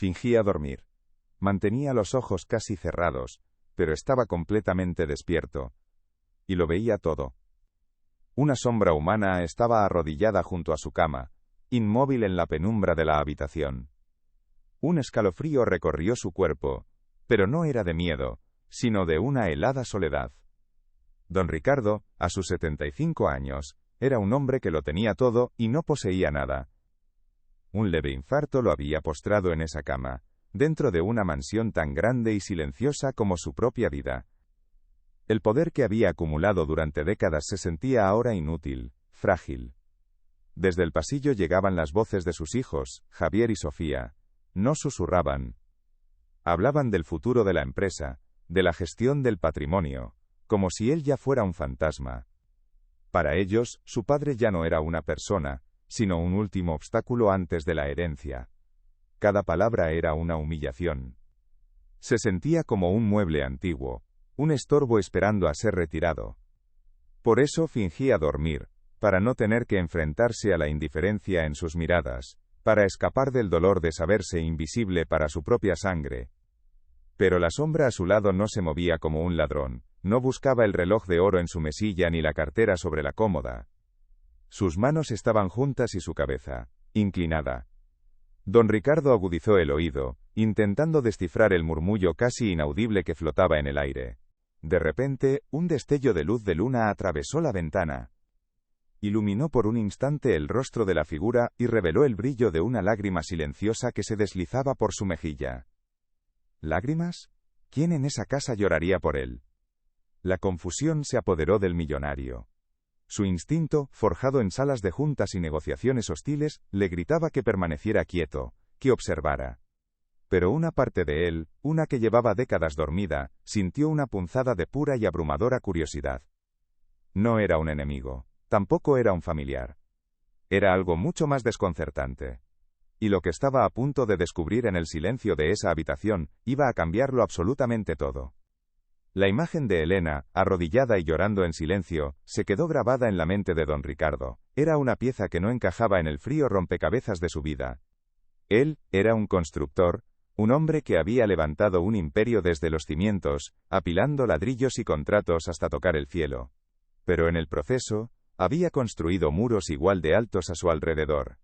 Fingía dormir. Mantenía los ojos casi cerrados, pero estaba completamente despierto. Y lo veía todo. Una sombra humana estaba arrodillada junto a su cama, inmóvil en la penumbra de la habitación. Un escalofrío recorrió su cuerpo, pero no era de miedo, sino de una helada soledad. Don Ricardo, a sus 75 años, era un hombre que lo tenía todo y no poseía nada. Un leve infarto lo había postrado en esa cama, dentro de una mansión tan grande y silenciosa como su propia vida. El poder que había acumulado durante décadas se sentía ahora inútil, frágil. Desde el pasillo llegaban las voces de sus hijos, Javier y Sofía. No susurraban. Hablaban del futuro de la empresa, de la gestión del patrimonio, como si él ya fuera un fantasma. Para ellos, su padre ya no era una persona, sino un último obstáculo antes de la herencia. Cada palabra era una humillación. Se sentía como un mueble antiguo, un estorbo esperando a ser retirado. Por eso fingía dormir, para no tener que enfrentarse a la indiferencia en sus miradas, para escapar del dolor de saberse invisible para su propia sangre. Pero la sombra a su lado no se movía como un ladrón, no buscaba el reloj de oro en su mesilla ni la cartera sobre la cómoda. Sus manos estaban juntas y su cabeza, inclinada. Don Ricardo agudizó el oído, intentando descifrar el murmullo casi inaudible que flotaba en el aire. De repente, un destello de luz de luna atravesó la ventana. Iluminó por un instante el rostro de la figura y reveló el brillo de una lágrima silenciosa que se deslizaba por su mejilla. ¿Lágrimas? ¿Quién en esa casa lloraría por él? La confusión se apoderó del millonario. Su instinto, forjado en salas de juntas y negociaciones hostiles, le gritaba que permaneciera quieto, que observara. Pero una parte de él, una que llevaba décadas dormida, sintió una punzada de pura y abrumadora curiosidad. No era un enemigo, tampoco era un familiar. Era algo mucho más desconcertante. Y lo que estaba a punto de descubrir en el silencio de esa habitación, iba a cambiarlo absolutamente todo. La imagen de Elena, arrodillada y llorando en silencio, se quedó grabada en la mente de don Ricardo. Era una pieza que no encajaba en el frío rompecabezas de su vida. Él, era un constructor, un hombre que había levantado un imperio desde los cimientos, apilando ladrillos y contratos hasta tocar el cielo. Pero en el proceso, había construido muros igual de altos a su alrededor.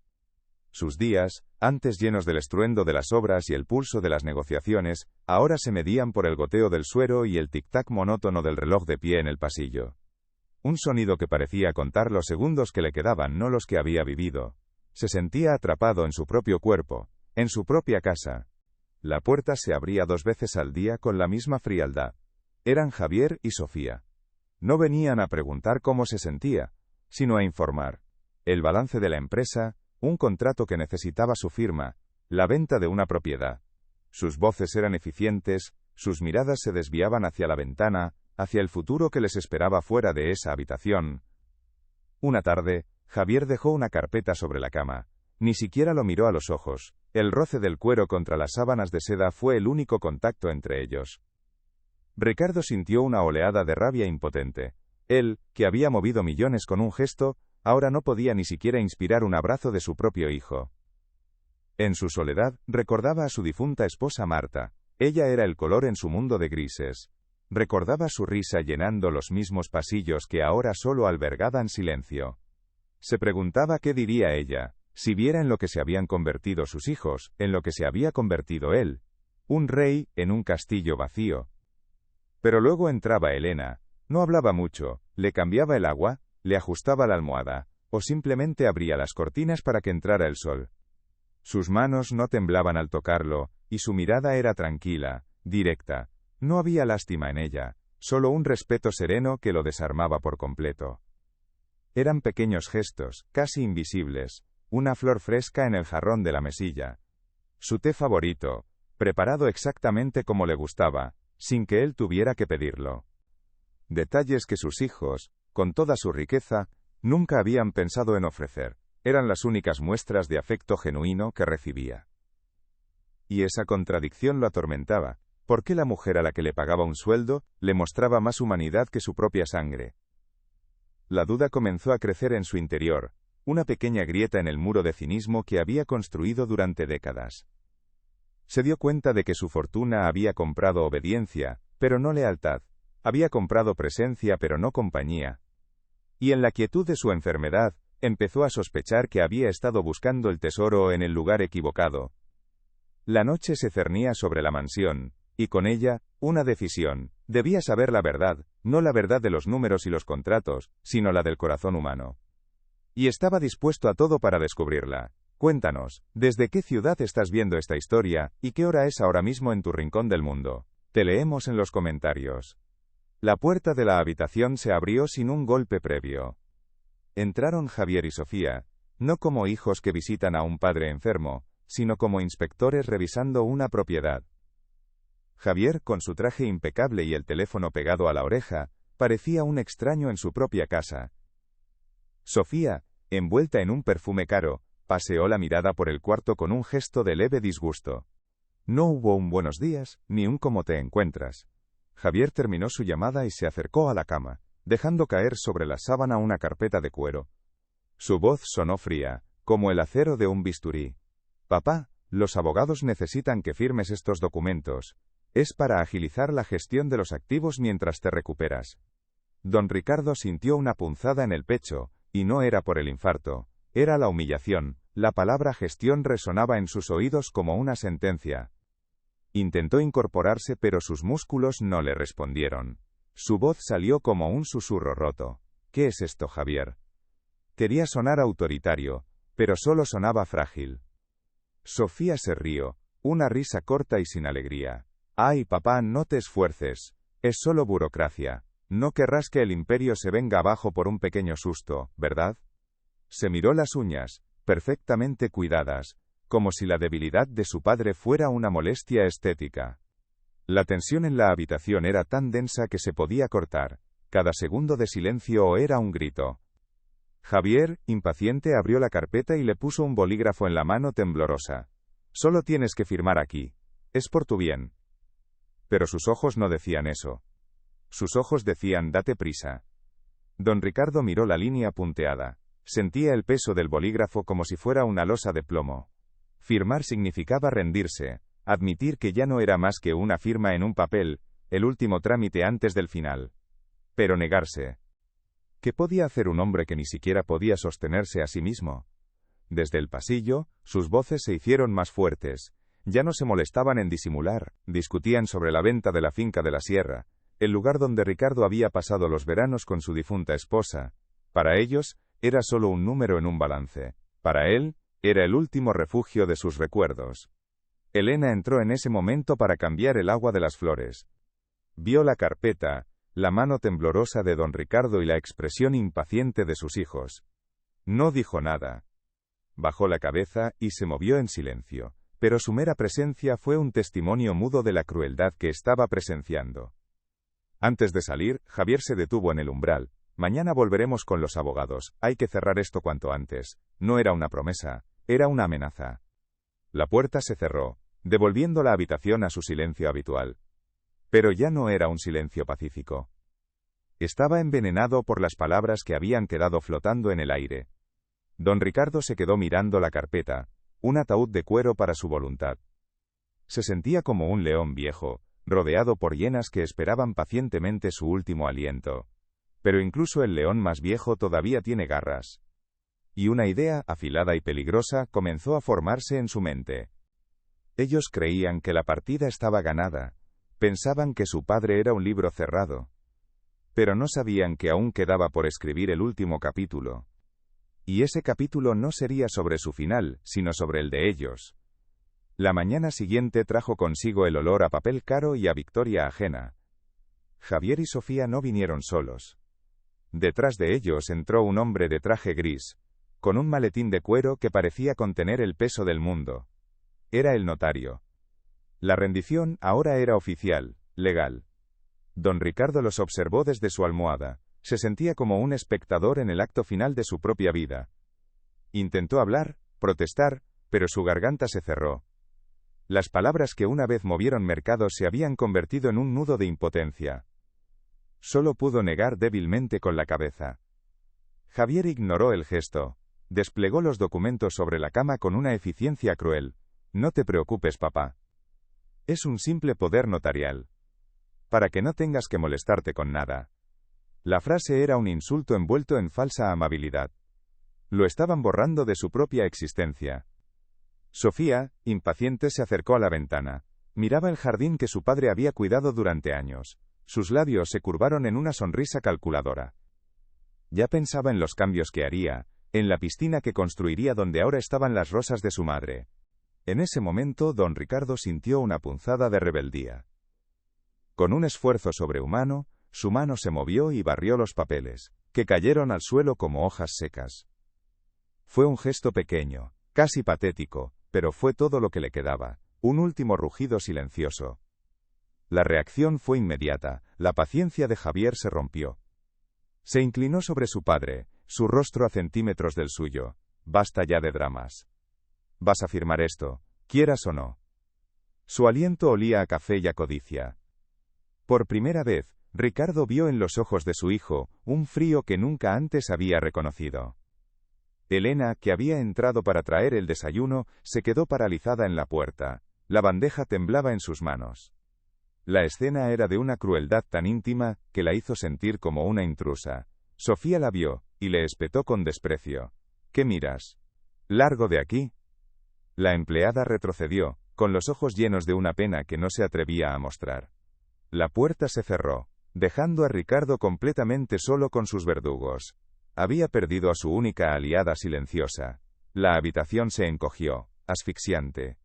Sus días, antes llenos del estruendo de las obras y el pulso de las negociaciones, ahora se medían por el goteo del suero y el tic-tac monótono del reloj de pie en el pasillo. Un sonido que parecía contar los segundos que le quedaban, no los que había vivido. Se sentía atrapado en su propio cuerpo, en su propia casa. La puerta se abría 2 veces al día con la misma frialdad. Eran Javier y Sofía. No venían a preguntar cómo se sentía, sino a informar. El balance de la empresa, un contrato que necesitaba su firma, la venta de una propiedad. Sus voces eran eficientes, sus miradas se desviaban hacia la ventana, hacia el futuro que les esperaba fuera de esa habitación. Una tarde, Javier dejó una carpeta sobre la cama. Ni siquiera lo miró a los ojos. El roce del cuero contra las sábanas de seda fue el único contacto entre ellos. Ricardo sintió una oleada de rabia impotente. Él, que había movido millones con un gesto, ahora no podía ni siquiera inspirar un abrazo de su propio hijo. En su soledad, recordaba a su difunta esposa Marta. Ella era el color en su mundo de grises. Recordaba su risa llenando los mismos pasillos que ahora solo albergaban silencio. Se preguntaba qué diría ella, si viera en lo que se habían convertido sus hijos, en lo que se había convertido él. Un rey, en un castillo vacío. Pero luego entraba Elena. No hablaba mucho, le cambiaba el agua, le ajustaba la almohada, o simplemente abría las cortinas para que entrara el sol. Sus manos no temblaban al tocarlo, y su mirada era tranquila, directa. No había lástima en ella, solo un respeto sereno que lo desarmaba por completo. Eran pequeños gestos, casi invisibles, una flor fresca en el jarrón de la mesilla. Su té favorito, preparado exactamente como le gustaba, sin que él tuviera que pedirlo. Detalles que sus hijos, con toda su riqueza, nunca habían pensado en ofrecer. Eran las únicas muestras de afecto genuino que recibía. Y esa contradicción lo atormentaba. ¿Por qué la mujer a la que le pagaba un sueldo, le mostraba más humanidad que su propia sangre? La duda comenzó a crecer en su interior, una pequeña grieta en el muro de cinismo que había construido durante décadas. Se dio cuenta de que su fortuna había comprado obediencia, pero no lealtad. Había comprado presencia pero no compañía. Y en la quietud de su enfermedad, empezó a sospechar que había estado buscando el tesoro en el lugar equivocado. La noche se cernía sobre la mansión, y con ella, una decisión. Debía saber la verdad, no la verdad de los números y los contratos, sino la del corazón humano. Y estaba dispuesto a todo para descubrirla. Cuéntanos, ¿desde qué ciudad estás viendo esta historia, y qué hora es ahora mismo en tu rincón del mundo? Te leemos en los comentarios. La puerta de la habitación se abrió sin un golpe previo. Entraron Javier y Sofía, no como hijos que visitan a un padre enfermo, sino como inspectores revisando una propiedad. Javier, con su traje impecable y el teléfono pegado a la oreja, parecía un extraño en su propia casa. Sofía, envuelta en un perfume caro, paseó la mirada por el cuarto con un gesto de leve disgusto. No hubo un buenos días, ni un cómo te encuentras. Javier terminó su llamada y se acercó a la cama, dejando caer sobre la sábana una carpeta de cuero. Su voz sonó fría, como el acero de un bisturí. Papá, los abogados necesitan que firmes estos documentos. Es para agilizar la gestión de los activos mientras te recuperas. Don Ricardo sintió una punzada en el pecho, y no era por el infarto, era la humillación. La palabra gestión resonaba en sus oídos como una sentencia. Intentó incorporarse pero sus músculos no le respondieron. Su voz salió como un susurro roto. ¿Qué es esto, Javier? Quería sonar autoritario, pero solo sonaba frágil. Sofía se rió, una risa corta y sin alegría. Ay, papá, no te esfuerces. Es solo burocracia. No querrás que el imperio se venga abajo por un pequeño susto, ¿verdad? Se miró las uñas, perfectamente cuidadas, como si la debilidad de su padre fuera una molestia estética. La tensión en la habitación era tan densa que se podía cortar. Cada segundo de silencio era un grito. Javier, impaciente, abrió la carpeta y le puso un bolígrafo en la mano temblorosa. Solo tienes que firmar aquí. Es por tu bien. Pero sus ojos no decían eso. Sus ojos decían date prisa. Don Ricardo miró la línea punteada. Sentía el peso del bolígrafo como si fuera una losa de plomo. Firmar significaba rendirse, admitir que ya no era más que una firma en un papel, el último trámite antes del final. Pero negarse. ¿Qué podía hacer un hombre que ni siquiera podía sostenerse a sí mismo? Desde el pasillo, sus voces se hicieron más fuertes. Ya no se molestaban en disimular, discutían sobre la venta de la finca de la sierra, el lugar donde Ricardo había pasado los veranos con su difunta esposa. Para ellos, era solo un número en un balance. Para él, era el último refugio de sus recuerdos. Elena entró en ese momento para cambiar el agua de las flores. Vio la carpeta, la mano temblorosa de don Ricardo y la expresión impaciente de sus hijos. No dijo nada. Bajó la cabeza y se movió en silencio. Pero su mera presencia fue un testimonio mudo de la crueldad que estaba presenciando. Antes de salir, Javier se detuvo en el umbral. Mañana volveremos con los abogados, hay que cerrar esto cuanto antes. No era una promesa, era una amenaza. La puerta se cerró, devolviendo la habitación a su silencio habitual. Pero ya no era un silencio pacífico. Estaba envenenado por las palabras que habían quedado flotando en el aire. Don Ricardo se quedó mirando la carpeta, un ataúd de cuero para su voluntad. Se sentía como un león viejo, rodeado por hienas que esperaban pacientemente su último aliento. Pero incluso el león más viejo todavía tiene garras. Y una idea, afilada y peligrosa, comenzó a formarse en su mente. Ellos creían que la partida estaba ganada. Pensaban que su padre era un libro cerrado. Pero no sabían que aún quedaba por escribir el último capítulo. Y ese capítulo no sería sobre su final, sino sobre el de ellos. La mañana siguiente trajo consigo el olor a papel caro y a victoria ajena. Javier y Sofía no vinieron solos. Detrás de ellos entró un hombre de traje gris, con un maletín de cuero que parecía contener el peso del mundo. Era el notario. La rendición ahora era oficial, legal. Don Ricardo los observó desde su almohada. Se sentía como un espectador en el acto final de su propia vida. Intentó hablar, protestar, pero su garganta se cerró. Las palabras que una vez movieron mercados se habían convertido en un nudo de impotencia. Solo pudo negar débilmente con la cabeza. Javier ignoró el gesto. Desplegó los documentos sobre la cama con una eficiencia cruel. No te preocupes, papá. Es un simple poder notarial. Para que no tengas que molestarte con nada. La frase era un insulto envuelto en falsa amabilidad. Lo estaban borrando de su propia existencia. Sofía, impaciente, se acercó a la ventana. Miraba el jardín que su padre había cuidado durante años. Sus labios se curvaron en una sonrisa calculadora. Ya pensaba en los cambios que haría, en la piscina que construiría donde ahora estaban las rosas de su madre. En ese momento, don Ricardo sintió una punzada de rebeldía. Con un esfuerzo sobrehumano, su mano se movió y barrió los papeles, que cayeron al suelo como hojas secas. Fue un gesto pequeño, casi patético, pero fue todo lo que le quedaba, un último rugido silencioso. La reacción fue inmediata, la paciencia de Javier se rompió. Se inclinó sobre su padre, su rostro a centímetros del suyo. Basta ya de dramas. Vas a firmar esto, quieras o no. Su aliento olía a café y a codicia. Por primera vez, Ricardo vio en los ojos de su hijo un frío que nunca antes había reconocido. Elena, que había entrado para traer el desayuno, se quedó paralizada en la puerta. La bandeja temblaba en sus manos. La escena era de una crueldad tan íntima que la hizo sentir como una intrusa. Sofía la vio, y le espetó con desprecio. ¿Qué miras? ¡Largo de aquí! La empleada retrocedió, con los ojos llenos de una pena que no se atrevía a mostrar. La puerta se cerró, dejando a Ricardo completamente solo con sus verdugos. Había perdido a su única aliada silenciosa. La habitación se encogió, asfixiante.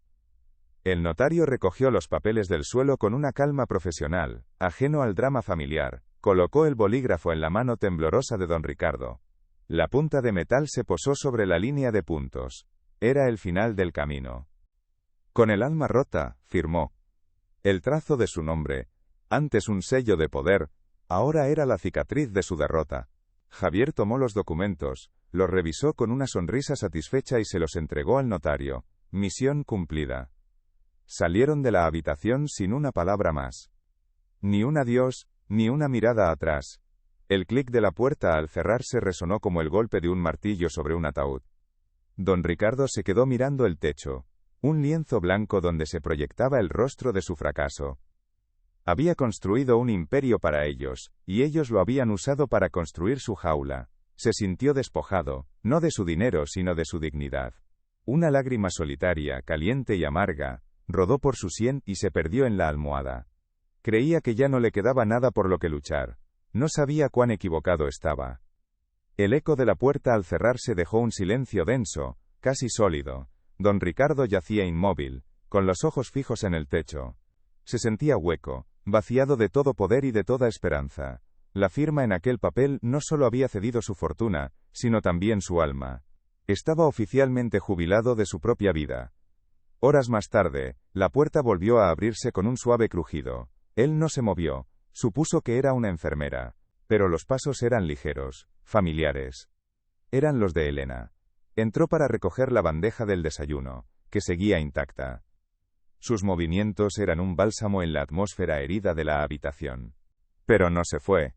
El notario recogió los papeles del suelo con una calma profesional, ajeno al drama familiar, colocó el bolígrafo en la mano temblorosa de don Ricardo. La punta de metal se posó sobre la línea de puntos. Era el final del camino. Con el alma rota, firmó. El trazo de su nombre, antes un sello de poder, ahora era la cicatriz de su derrota. Javier tomó los documentos, los revisó con una sonrisa satisfecha y se los entregó al notario. Misión cumplida. Salieron de la habitación sin una palabra más. Ni un adiós, ni una mirada atrás. El clic de la puerta al cerrarse resonó como el golpe de un martillo sobre un ataúd. Don Ricardo se quedó mirando el techo, un lienzo blanco donde se proyectaba el rostro de su fracaso. Había construido un imperio para ellos, y ellos lo habían usado para construir su jaula. Se sintió despojado, no de su dinero sino de su dignidad. Una lágrima solitaria, caliente y amarga, rodó por su sien y se perdió en la almohada. Creía que ya no le quedaba nada por lo que luchar. No sabía cuán equivocado estaba. El eco de la puerta al cerrarse dejó un silencio denso, casi sólido. Don Ricardo yacía inmóvil, con los ojos fijos en el techo. Se sentía hueco, vaciado de todo poder y de toda esperanza. La firma en aquel papel no solo había cedido su fortuna, sino también su alma. Estaba oficialmente jubilado de su propia vida. Horas más tarde, la puerta volvió a abrirse con un suave crujido. Él no se movió, supuso que era una enfermera. Pero los pasos eran ligeros, familiares. Eran los de Elena. Entró para recoger la bandeja del desayuno, que seguía intacta. Sus movimientos eran un bálsamo en la atmósfera herida de la habitación. Pero no se fue.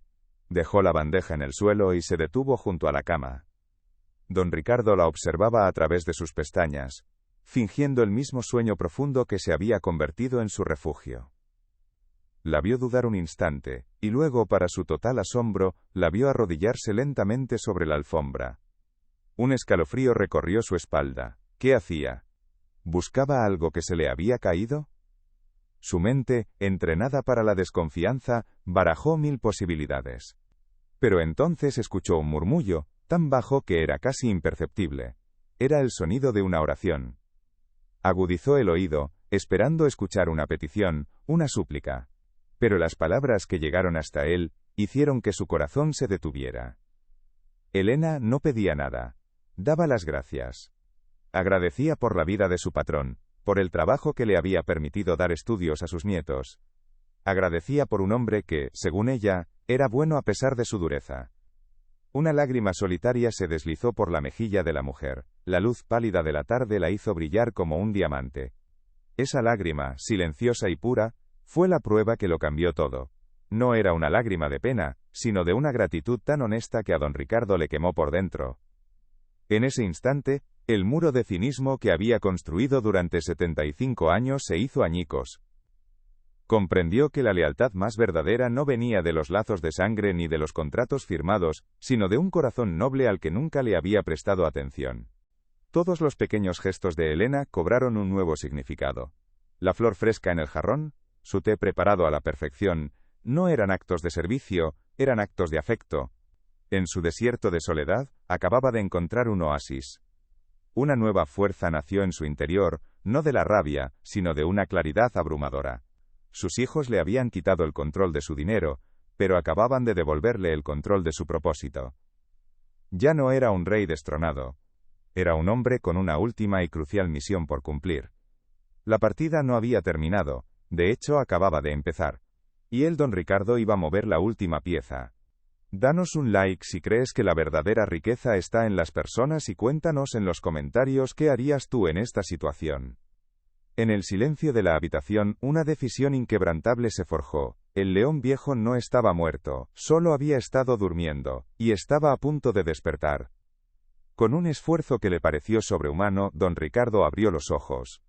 Dejó la bandeja en el suelo y se detuvo junto a la cama. Don Ricardo la observaba a través de sus pestañas, fingiendo el mismo sueño profundo que se había convertido en su refugio. La vio dudar un instante, y luego, para su total asombro, la vio arrodillarse lentamente sobre la alfombra. Un escalofrío recorrió su espalda. ¿Qué hacía? ¿Buscaba algo que se le había caído? Su mente, entrenada para la desconfianza, barajó 1000 posibilidades. Pero entonces escuchó un murmullo, tan bajo que era casi imperceptible. Era el sonido de una oración. Agudizó el oído, esperando escuchar una petición, una súplica. Pero las palabras que llegaron hasta él, hicieron que su corazón se detuviera. Elena no pedía nada. Daba las gracias. Agradecía por la vida de su patrón, por el trabajo que le había permitido dar estudios a sus nietos. Agradecía por un hombre que, según ella, era bueno a pesar de su dureza. Una lágrima solitaria se deslizó por la mejilla de la mujer. La luz pálida de la tarde la hizo brillar como un diamante. Esa lágrima, silenciosa y pura, fue la prueba que lo cambió todo. No era una lágrima de pena, sino de una gratitud tan honesta que a don Ricardo le quemó por dentro. En ese instante, el muro de cinismo que había construido durante 75 años se hizo añicos. Comprendió que la lealtad más verdadera no venía de los lazos de sangre ni de los contratos firmados, sino de un corazón noble al que nunca le había prestado atención. Todos los pequeños gestos de Elena cobraron un nuevo significado. La flor fresca en el jarrón, su té preparado a la perfección, no eran actos de servicio, eran actos de afecto. En su desierto de soledad, acababa de encontrar un oasis. Una nueva fuerza nació en su interior, no de la rabia, sino de una claridad abrumadora. Sus hijos le habían quitado el control de su dinero, pero acababan de devolverle el control de su propósito. Ya no era un rey destronado. Era un hombre con una última y crucial misión por cumplir. La partida no había terminado, de hecho acababa de empezar. Y él, don Ricardo, iba a mover la última pieza. Danos un like si crees que la verdadera riqueza está en las personas y cuéntanos en los comentarios qué harías tú en esta situación. En el silencio de la habitación, una decisión inquebrantable se forjó. El león viejo no estaba muerto, solo había estado durmiendo, y estaba a punto de despertar. Con un esfuerzo que le pareció sobrehumano, don Ricardo abrió los ojos.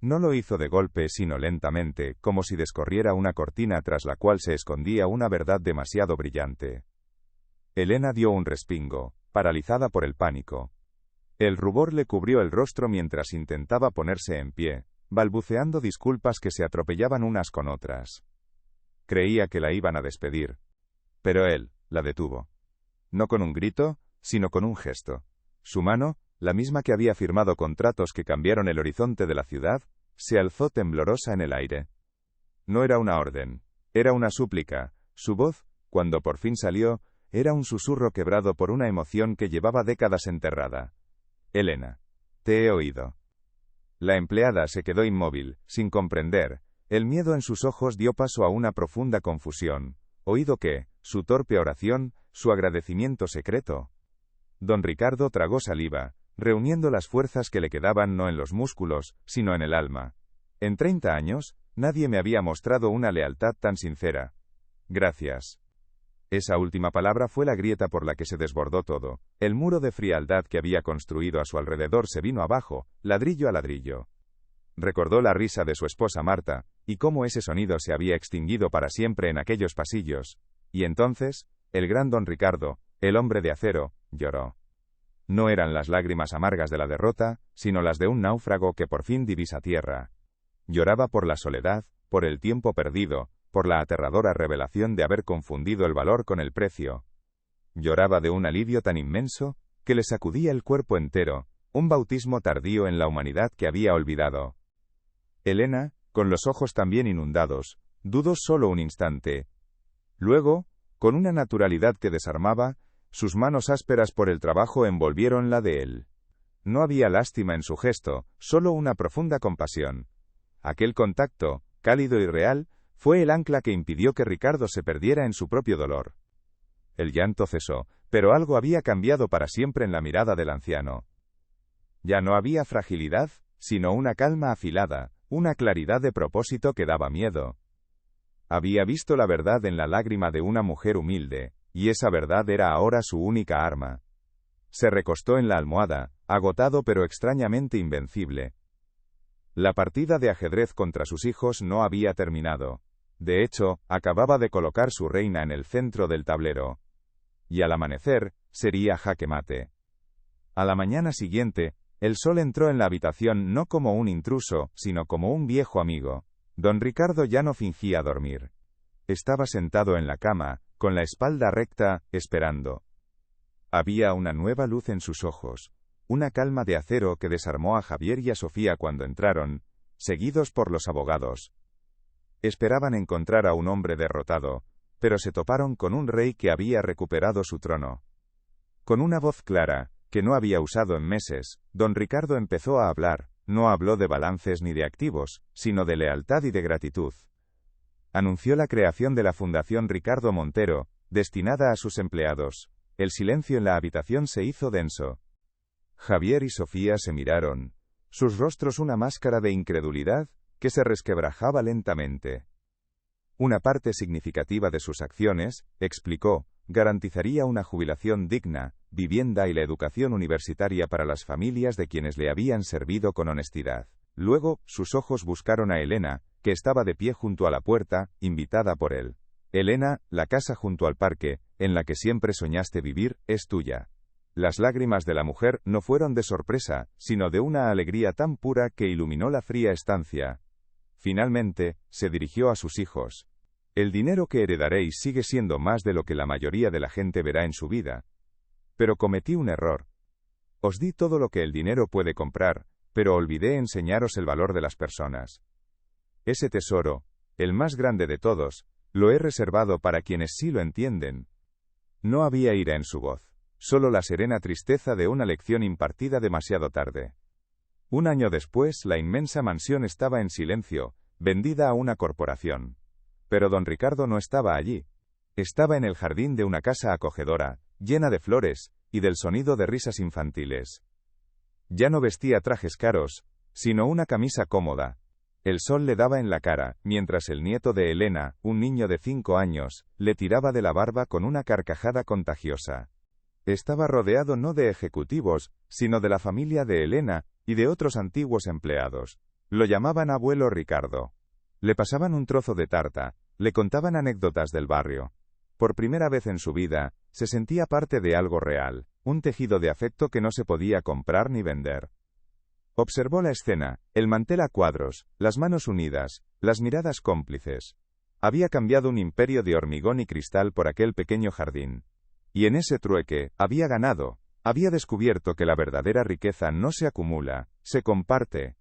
No lo hizo de golpe, sino lentamente, como si descorriera una cortina tras la cual se escondía una verdad demasiado brillante. Elena dio un respingo, paralizada por el pánico. El rubor le cubrió el rostro mientras intentaba ponerse en pie, balbuceando disculpas que se atropellaban unas con otras. Creía que la iban a despedir. Pero él la detuvo. No con un grito, sino con un gesto. Su mano, la misma que había firmado contratos que cambiaron el horizonte de la ciudad, se alzó temblorosa en el aire. No era una orden, era una súplica. Su voz, cuando por fin salió, era un susurro quebrado por una emoción que llevaba décadas enterrada. Elena, te he oído. La empleada se quedó inmóvil, sin comprender. El miedo en sus ojos dio paso a una profunda confusión. ¿Oído qué? ¿Su torpe oración? ¿Su agradecimiento secreto? Don Ricardo tragó saliva, reuniendo las fuerzas que le quedaban no en los músculos, sino en el alma. En 30 años, nadie me había mostrado una lealtad tan sincera. Gracias. Esa última palabra fue la grieta por la que se desbordó todo. El muro de frialdad que había construido a su alrededor se vino abajo, ladrillo a ladrillo. Recordó la risa de su esposa Marta, y cómo ese sonido se había extinguido para siempre en aquellos pasillos. Y entonces, el gran don Ricardo, el hombre de acero, lloró. No eran las lágrimas amargas de la derrota, sino las de un náufrago que por fin divisa tierra. Lloraba por la soledad, por el tiempo perdido, por la aterradora revelación de haber confundido el valor con el precio. Lloraba de un alivio tan inmenso, que le sacudía el cuerpo entero, un bautismo tardío en la humanidad que había olvidado. Elena, con los ojos también inundados, dudó solo un instante. Luego, con una naturalidad que desarmaba, sus manos ásperas por el trabajo envolvieron la de él. No había lástima en su gesto, solo una profunda compasión. Aquel contacto, cálido y real, fue el ancla que impidió que Ricardo se perdiera en su propio dolor. El llanto cesó, pero algo había cambiado para siempre en la mirada del anciano. Ya no había fragilidad, sino una calma afilada, una claridad de propósito que daba miedo. Había visto la verdad en la lágrima de una mujer humilde, y esa verdad era ahora su única arma. Se recostó en la almohada, agotado pero extrañamente invencible. La partida de ajedrez contra sus hijos no había terminado. De hecho, acababa de colocar su reina en el centro del tablero. Y al amanecer, sería jaque mate. A la mañana siguiente, el sol entró en la habitación no como un intruso, sino como un viejo amigo. Don Ricardo ya no fingía dormir. Estaba sentado en la cama, con la espalda recta, esperando. Había una nueva luz en sus ojos, una calma de acero que desarmó a Javier y a Sofía cuando entraron, seguidos por los abogados. Esperaban encontrar a un hombre derrotado, pero se toparon con un rey que había recuperado su trono. Con una voz clara, que no había usado en meses, don Ricardo empezó a hablar. No habló de balances ni de activos, sino de lealtad y de gratitud. Anunció la creación de la Fundación Ricardo Montero, destinada a sus empleados. El silencio en la habitación se hizo denso. Javier y Sofía se miraron, sus rostros una máscara de incredulidad, que se resquebrajaba lentamente. Una parte significativa de sus acciones, explicó, garantizaría una jubilación digna, vivienda y la educación universitaria para las familias de quienes le habían servido con honestidad. Luego, sus ojos buscaron a Elena, que estaba de pie junto a la puerta, invitada por él. Elena, la casa junto al parque, en la que siempre soñaste vivir, es tuya. Las lágrimas de la mujer no fueron de sorpresa, sino de una alegría tan pura que iluminó la fría estancia. Finalmente, se dirigió a sus hijos. El dinero que heredaréis sigue siendo más de lo que la mayoría de la gente verá en su vida. Pero cometí un error. Os di todo lo que el dinero puede comprar, pero olvidé enseñaros el valor de las personas. Ese tesoro, el más grande de todos, lo he reservado para quienes sí lo entienden. No había ira en su voz, solo la serena tristeza de una lección impartida demasiado tarde. Un año después, la inmensa mansión estaba en silencio, vendida a una corporación. Pero don Ricardo no estaba allí. Estaba en el jardín de una casa acogedora, llena de flores, y del sonido de risas infantiles. Ya no vestía trajes caros, sino una camisa cómoda. El sol le daba en la cara, mientras el nieto de Elena, un niño de 5 años, le tiraba de la barba con una carcajada contagiosa. Estaba rodeado no de ejecutivos, sino de la familia de Elena, y de otros antiguos empleados. Lo llamaban abuelo Ricardo. Le pasaban un trozo de tarta, le contaban anécdotas del barrio. Por primera vez en su vida, se sentía parte de algo real, un tejido de afecto que no se podía comprar ni vender. Observó la escena, el mantel a cuadros, las manos unidas, las miradas cómplices. Había cambiado un imperio de hormigón y cristal por aquel pequeño jardín. Y en ese trueque, había ganado, había descubierto que la verdadera riqueza no se acumula, se comparte.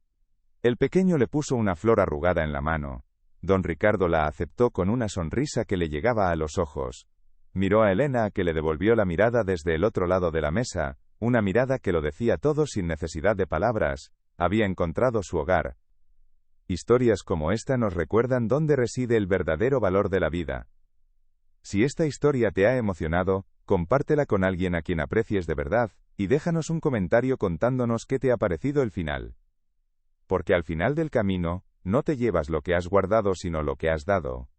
El pequeño le puso una flor arrugada en la mano. Don Ricardo la aceptó con una sonrisa que le llegaba a los ojos. Miró a Elena, que le devolvió la mirada desde el otro lado de la mesa, una mirada que lo decía todo sin necesidad de palabras. Había encontrado su hogar. Historias como esta nos recuerdan dónde reside el verdadero valor de la vida. Si esta historia te ha emocionado, compártela con alguien a quien aprecies de verdad, y déjanos un comentario contándonos qué te ha parecido el final. Porque al final del camino, no te llevas lo que has guardado sino lo que has dado.